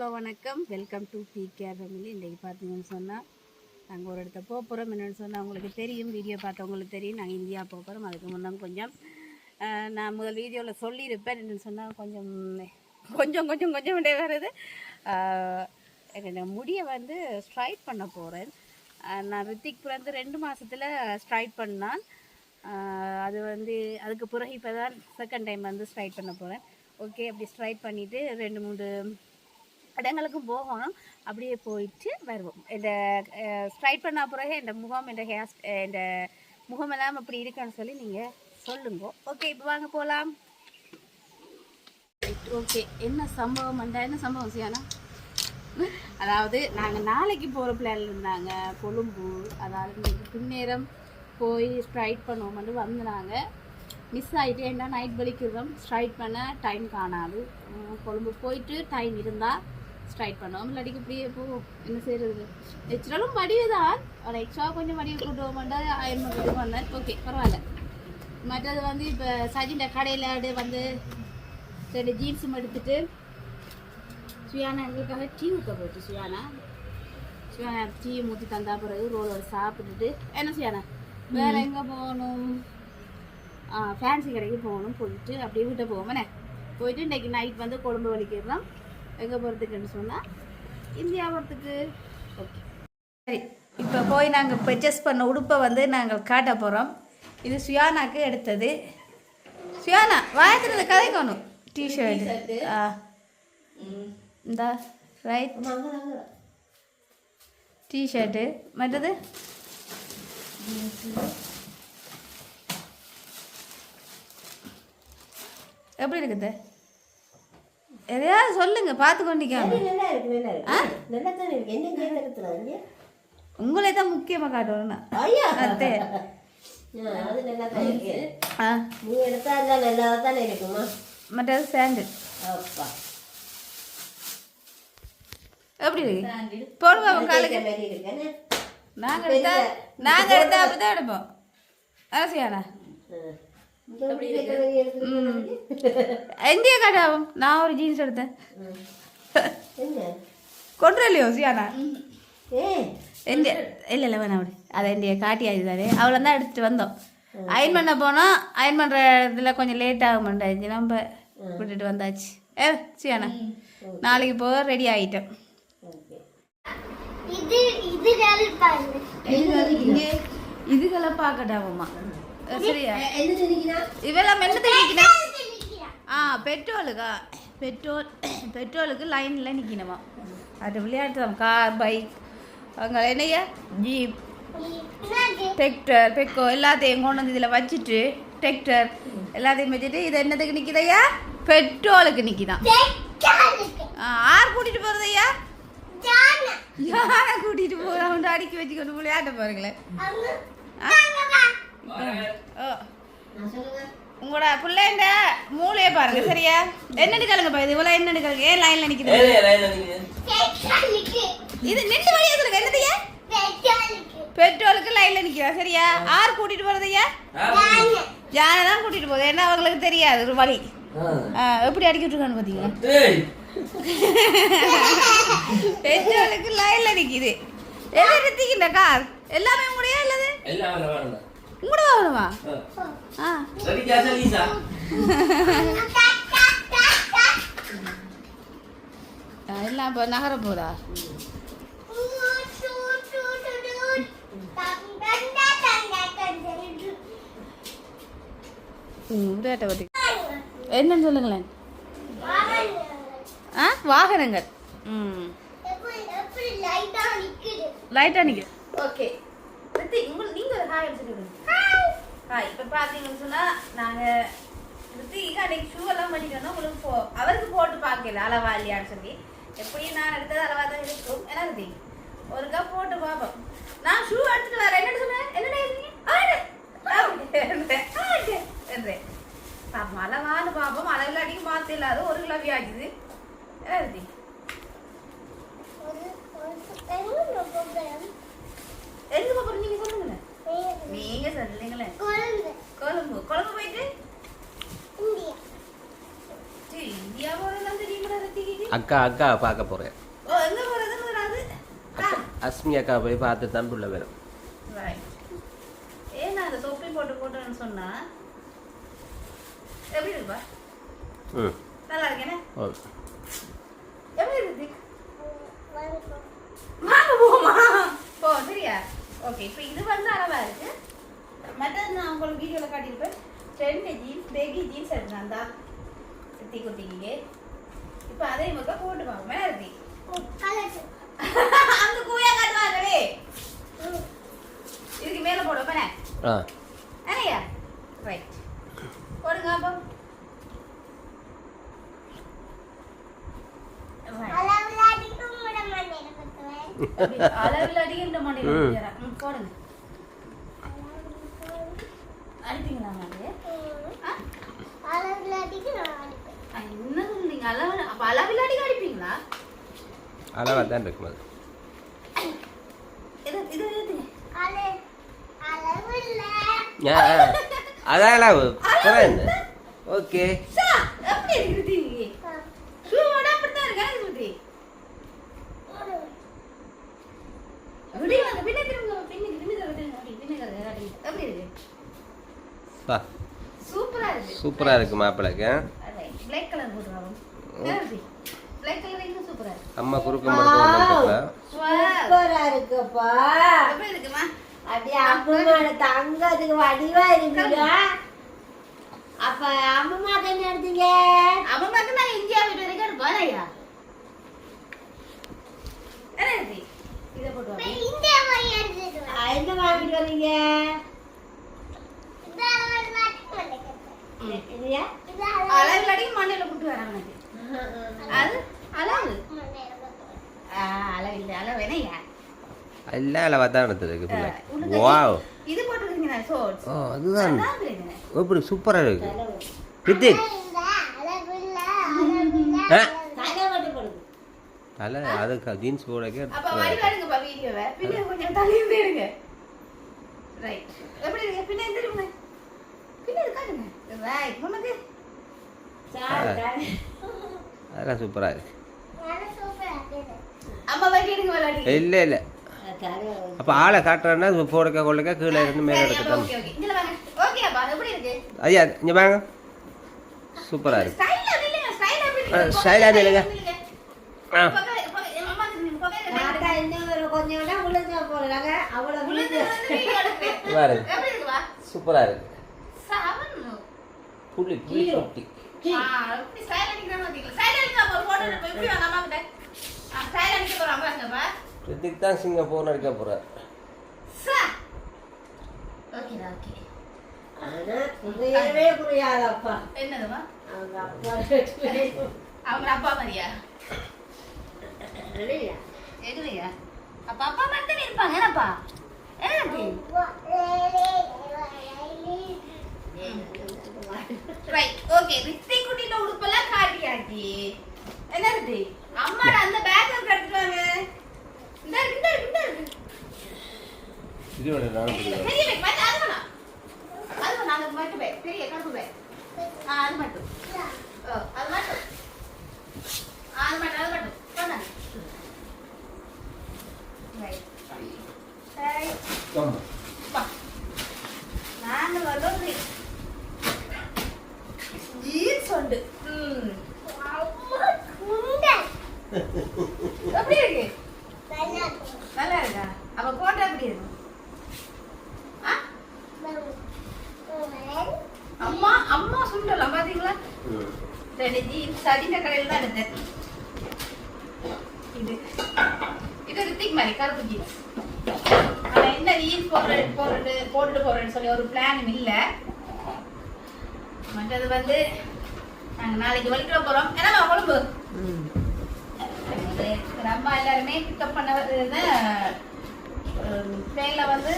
Hello வணக்கம், welcome to PK family. இன்றைக்கி பார்த்தீங்கன்னு சொன்னால் நாங்கள் ஒரு இடத்த போக போகிறோம். என்னென்னு சொன்னால் உங்களுக்கு தெரியும், வீடியோ பார்த்தவங்களுக்கு தெரியும், நாங்கள் இந்தியா போக போகிறோம். அதுக்கு முன்னே கொஞ்சம் நான் முதல் வீடியோவில் சொல்லியிருப்பேன். என்னென்னு சொன்னால் கொஞ்சம் கொஞ்சம் வருது. என்னோட முடியை வந்து ஸ்ட்ரைட் பண்ண போகிறேன். நான் ரித்திக் பிறந்து 2 மாதத்தில் ஸ்ட்ரைட் பண்ணான். அது வந்து அதுக்கு பிறகு இப்போ தான் செகண்ட் டைம் வந்து ஸ்ட்ரைட் பண்ண போகிறேன். ஓகே, அப்படி ஸ்ட்ரைட் பண்ணிவிட்டு 2-3 இடங்களுக்கும் போகணும். அப்படியே போயிட்டு வருவோம். இந்த ஸ்ட்ரைட் பண்ண பிறகு இந்த முகம், இந்த முகமெல்லாம் அப்படி இருக்குன்னு சொல்லி நீங்கள் சொல்லுங்க. ஓகே, இப்போ வாங்க போகலாம். ஓகே, என்ன சம்பவம் சியானா? அதாவது நாங்கள் நாளைக்கு போகிற பிளான் இருந்தாங்க கொழும்பு. அதாவது இன்றைக்கி பின்னேரம் போய் ஸ்ட்ரைட் பண்ணுவோம்னு வந்தாங்க. மிஸ் ஆகிட்டு ஏன்னா நைட் வலிக்கிறோம். ஸ்ட்ரைட் பண்ண டைம் காணாது. கொழும்பு போயிட்டு டைம் இருந்தால் ஸ்ட்ரைட் பண்ணுவோம். இல்லாட்டிக்கு இப்படியே போவோம். என்ன செய்கிறது? நெச்சுரலும் வடிவு தான். ஒரு எக்ஸ்ட்ரா கொஞ்சம் வடிவு கூட்டுவோம் மாட்டேன். 500 வந்தேன். ஓகே, பரவாயில்ல. மற்றது வந்து இப்போ சஜின்ற கடையில் வந்து 2 ஜீன்ஸும் எடுத்துட்டு சுயானா எங்களுக்காக டீ ஊற்ற போயிட்டு சுயானா டீ ஊற்றி தந்தா பிறகு ரோலோட சாப்பிட்டுட்டு என்ன சுயானா வேறு எங்கே போகணும்? ஃபேன்சி கடைக்கு போகணும். போயிட்டு அப்படியே வீட்டை போவோமே. போயிட்டு இன்றைக்கி நைட் வந்து கொழும்பு வலிக்கிறோம். எங்கே போகிறதுக்குன்னு சொன்னால் இந்தியா போகிறதுக்கு. ஓகே, சரி. இப்போ போய் நாங்கள் பர்ச்சேஸ் பண்ண உடுப்பை வந்து நாங்கள் காட்ட போகிறோம். இது சுயானாக்கு எடுத்தது. சுயானா வாயத்துறது கதைக்கணும். டிஷர்ட்டு இந்த ரைட் டிஷர்ட்டு. மற்றது எப்படி இருக்குது? எதையாவது சொல்லுங்க, பார்த்து கொண்டிக்காம. உங்களே தான் முக்கியமாக காட்டணும்னா மற்றது சாண்டில் எப்படி இருக்கு? போடுவோம் காலுக்கு. நாங்கள் எடுத்தா அப்படிதான் எடுப்போம். அரசியானா இந்தியா காட்டாவும். நான் ஒரு ஜீன்ஸ் எடுத்தேன். கொண்டுலையோ சியானா இந்தியா இல்லை வேணாம். அப்படி அதை இந்தியா காட்டி ஆயிடுதாரு. அவளை தான் எடுத்துகிட்டு வந்தோம். அயன் பண்ண போனோம். அயன் பண்ணுற இதில் கொஞ்சம் லேட் ஆக மாட்டாச்சு. நம்ம விட்டுட்டு வந்தாச்சு. சியானா நாளைக்கு போக ரெடி ஆகிட்டோம். இதுகளை பார்க்கட்டாவுமா? சரியா? இவெல்லாம் என்ன நிற்கணும்? பெட்ரோலுக்கு லைனில் நிற்கணுமா? அது விளையாட்டுதான். கார், பைக், அங்கே என்னையா ஜீப், டிராக்டர், பெக்கோ எல்லாத்தையும் கொண்டு வந்து இதில் வச்சுட்டு டிராக்டர் எல்லாத்தையும் வச்சுட்டு இது என்னதுக்கு நிற்கிதையா? பெட்ரோலுக்கு நிற்கிதான். ஆர் கூட்டிகிட்டு போகிறதையா? யாரை கூட்டிகிட்டு போகிறோம்? அடுக்கி வச்சு கொண்டு விளையாட்ட பாருங்களேன். உங்களோட பிள்ளைண்ட மூளையை பாருங்க. சரியா? என்னன்னு கேளுங்க. இது இவ்வளோ என்னன்னு கேளுங்க. ஏன் லைன்ல நிக்குது? இது நின்று வழியா சொல்லுங்க. என்னதையா? பெட்ரோலுக்கு லைன்ல நிக்கிறா. சரியா? ஆர் கூட்டிட்டு போறதையா? ஜானை தான் கூட்டிட்டு போகுது. என்ன அவங்களுக்கு தெரியாது ஒரு வழி. எப்படி அடிக்க விட்டுருக்கான்னு பாத்தீங்களா? பெட்ரோலுக்கு லைன்ல நிக்குது. எதை நிறுத்திக்கின்ற கார் எல்லாமே உங்களுடைய இல்லது? உங்களோட வாங்கணுமா? எல்லாம் இப்போ நகர போதா? என்னன்னு சொல்லுங்களேன். வாகனங்கள் லைட்டா நிக்குது. ஓகே, நீங்க ஒரு ஹாய் சொல்லுங்க. ஹாய். இப்போ பார்த்தீங்கன்னு சொன்னால் நாங்கள் அன்னைக்கு ஷூ எல்லாம் பண்ணிக்கணும். உங்களுக்கு அவருக்கு போட்டு பார்க்கல அளவா இல்லையான்னு சொல்லி. எப்படியும் நான் எடுத்தது அளவா தான் இருக்கும். என்ன இருக்கு ஒருக்கா போட்டு பார்ப்போம். நான் ஷூ எடுத்துட்டு வரேன். என்னன்னு சொன்னேன்? என்னன்றேன் பார்ப்போம். அளவான்னு பார்ப்போம். அளவில் அடிக்க மாற்ற இல்லாத 1 கிலோ ஆச்சுது. என்ன இருக்கு எங்க போறோம்? நீங்க சொல்லுங்களேன். நீங்க சொல்லுங்களேன். கொழும்பு போயிட்டு இந்தியா போறதெல்லாம் தெரியுமா? அக்கா அக்கா பார்க்க போகிறேன். அஸ்மி அக்கா போய் பார்த்து தான் புள்ள வேணும். ஏன்னா அந்த தொப்பி போட்டுன்னு சொன்னா எப்படி இருப்பா? நல்லா இருக்கேனே. எப்படி இருக்கு? வாங்க போமா போ. சரியா? ஓகே. இப்போ இது வந்து அளவா இருக்கு. மற்றது நான் உங்களுக்கு வீடியோல காட்டியிருப்பேன். ட்ரெண்ட் ஜீன்ஸ், பேகி ஜீன்ஸ் எடுத்தாந்தா சுத்தி குத்திக்கிங்க. இப்போ அதே மக்கள் போட்டு வாங்க. மேலே இருக்கு அந்த கூயா காட்டுவாங்களே, இதுக்கு மேலே போடுவேன். அனையா ரைட் போடுங்க. அப்போ அளவில் அடிக்கின்ற மாட்டேன் போடுங்க. அடிப்பீங்களா? என்ன சொல்றீங்க? அளவில் அடிக்க அடிப்பீங்களா? அளவாக தான் இருக்கும் அது. அதான் அளவு. ஓகே. எப்படி இருக்குது? ஷூவோட அப்படித்தான் இருக்கா? சுத்தி அப்படி வந்து பின்ன திரும்ப எப்படி இருக்கு? சூப்பரா இருக்கு. சூப்பரா இருக்கு மாப்பிளைக்கு. Black color போடுறாங்க. Black color இன்னும் சூப்பரா இருக்கு. அம்மா குறுக்கு மறுக்க வந்துட்டல. சூப்பரா இருக்குப்பா. எப்படி இருக்குமா? அப்படியே அம்மாவோட தங்கத்துக்கு வடிவா இருக்குங்க. அப்ப அம்மாக்கு என்ன எடுத்தீங்க? அம்மாக்கு நான் இந்தியா வீட்டு வரைக்கும் எடுப்பானயா. என்னது? இத போட்டு வா. இந்தியா மாதிரி எடுத்துட்டு வா. என்ன வாங்கிட்டு வரீங்க? அளவில் அடி மண்ணில போட்டு வராங்க. அது அளவு அளவில்லை. அளவு என்னையா? எல்லாம் அளவாக தான் எடுத்துருக்கு பிள்ளை. வாவ். இது போட்டுருக்கீங்க ஷோர்ட்ஸ். ஓ அதுதான். எப்படி சூப்பராக இருக்கு. ரித்திக் தலை அதுக்கு ஜீன்ஸ் போடக்கே. அப்ப வரி பாருங்கப்பா வீடியோவை. பின்ன கொஞ்சம் தலையில எடுங்க. ரைட். எப்படி இருக்கு? பின்ன திரும்புங்க. பின்ன காட்டுங்க. ரைட். நமக்கு அதெல்லாம் சூப்பராக இருக்கு. அம்மா வரி எடுங்க விளையாடி. இல்லை இல்லை. அப்போ ஆளை காட்டுறேன்னா போடக்க கொள்ளக்க கீழே இருந்து மேலே எடுக்கத்தான். Okay okay. இங்க வாங்க. ஓகே அப்பா எப்படி இருக்கு? ஐயா இங்கே வாங்க. சூப்பராக இருக்கு. ஸ்டைலா இல்லைங்க. ஸ்டைலா எப்படி? ஸ்டைலா இல்லைங்க. சூப்பரா இருக்கு. புள்ளி புள்ளி குட்டி. ரித்திக் தான் சிங்கப்பூர் நடிக்க போறார். என்னதுமா? அவங்க அப்பா மாதிரியா? எதுலையா? அப்ப அப்பா மட்டும் இருப்பாங்க. என்னப்பா? ரைட். ஓகே. ரித்திக் குட்டில உடுப்பெல்லாம் காட்டியாச்சு. என்ன இருக்கு? அம்மாட அந்த பேக் எடுத்துட்டு வாங்க. இந்த இது வேற நான் பெரிய பேக் வந்து அது வேணாம். அது வேணாம். அந்த மாதிரி பேக். பெரிய கருப்பு பேக். அது மட்டும். அது மட்டும். போங்க. ரைட். சரி. வா. நாங்க வரோம். ஜீன்ஸ் உண்டு. எப்படி இருக்கு? நல்லா இருக்கா? அப்ப போட்டா எப்படி இருக்கும்? அம்மா அம்மா சுண்டலாம் பாத்தீங்களா? ரெண்டு ஜீன்ஸ் அதிக கடையில் தான் எடுத்தேன். இது ரித்திக் மாதிரி கருப்பு ஜீன்ஸ். ஆனா என்ன ஜீன்ஸ் போட்டுட்டு போறேன்னு சொல்லி ஒரு பிளானும் இல்லை. மற்றது வந்து நாங்கள் நாளைக்கு வலிக்கிற போகிறோம். என்னம்மா கொழும்பு? நம்ம எல்லாருமே பிக்கப் பண்ண ட்ரெயினில் வந்து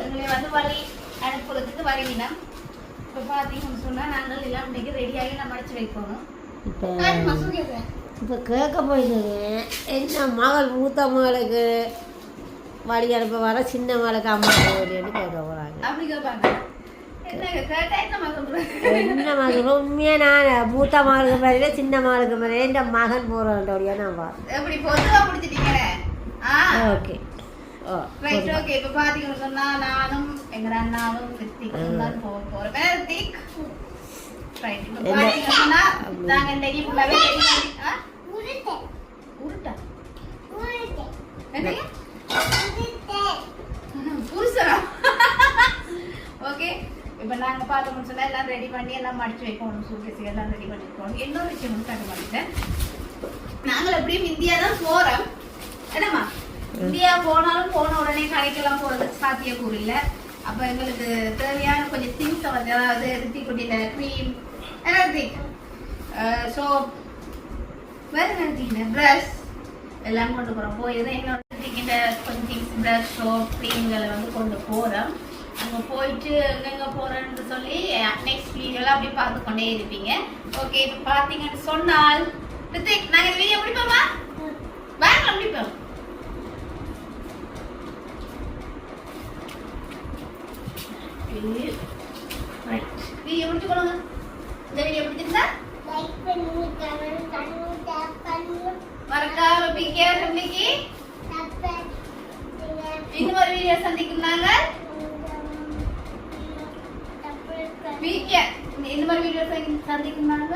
எங்களை வந்து வழி அனுப்புறதுக்கு வருவினம். இப்போ பார்த்தீங்கன்னு சொன்னால் நாங்கள் எல்லாம் இன்னைக்கு ரெடியாகி நம்ம அடிச்சு வைக்கணும். இப்போ கேட்க போயிருந்தேங்க. என்ன மகள் மூத்த மகளுக்கு வழி அனுப்ப வர சின்ன மகளுக்கு அம்மா அப்படின்னு கேட்க போகிறாங்க. அப்படி கேட்பாங்க. என்னங்க கேட்டா என்னம்மா சொல்றேன்? என்ன மகள் உண்மையாக நான் மூத்த மகளுக்கு மேலே சின்ன மகளுக்கு மேலே என் மகன் போகிறோடைய நான் பார்த்தேன். எப்படி பொதுவா முடிச்சிட்டீங்களே? Okay right okay. இப்போ பாத்தீங்கன்னு சொன்னா நானும் எங்க அண்ணாவும் ரித்திக்கும் தான் போறோம். ரித்திக் ரைட். இப்போ பாத்தீங்கன்னு சொன்னா நாங்க இன்னைக்கு ஃபுல்லாவே ரெடி பண்ணி உருட்டா என்னங்க புருஷரா? ஓகே. இப்போ நாங்க பார்த்தோம்னு சொன்னா எல்லாம் ரெடி பண்ணி எல்லாம் மடிச்சு வைக்கணும். சூட்கேஸ் எல்லாம் ரெடி பண்ணிருக்கோம். இன்னொரு விஷயம் வந்து காட்ட மாட்டேன். நாங்கள் எப்படியும் இந்தியா தான் போறோம். என்னம்மா இந்தியா போனாலும் போன உடனே கடைக்கெல்லாம் போறது சாத்தியக்கூறு இல்லை. அப்போ எங்களுக்கு தேவையான கொஞ்சம் திங்ஸை வந்து அதாவது ரித்திக்குட்டியில க்ரீம் ரித்திக் சோப் வேறு நிறுத்திக்கிட்ட ப்ரஷ் எல்லாம் கொண்டு போகிறோம். போயிடுறேன் என்னோட ரித்திக்கிட்ட கொஞ்சம் திங்ஸ் ப்ரஷ் சோப் க்ரீம்களை வந்து கொண்டு போகிறோம். அங்கே போயிட்டு எங்கெங்கே போகிறேன்னு சொல்லி நெக்ஸ்ட் வீடியோலாம் அப்படியே பார்த்து கொண்டே இருப்பீங்க. ஓகே. இப்போ பார்த்தீங்கன்னு சொன்னால் ரித்திக் நாங்கள் இந்த வீடியோ முடிப்போமா? வேண்டாம் முடிப்போம். வீடியோ முடிச்சுக்கொள்ளுங்க. இந்த வீடியோ பிடிச்சிருந்தா லைக் பண்ணி கமெண்ட் பண்ணி ஷேர் பண்ணி மறக்காம பிகே ஃபேமிலிக்கு சப்ஸ்கிரைப் பண்ணுங்க. இன்னொரு வீடியோ சந்திக்குறாங்க. பிகே இன்னொரு வீடியோ சந்திக்குறாங்க.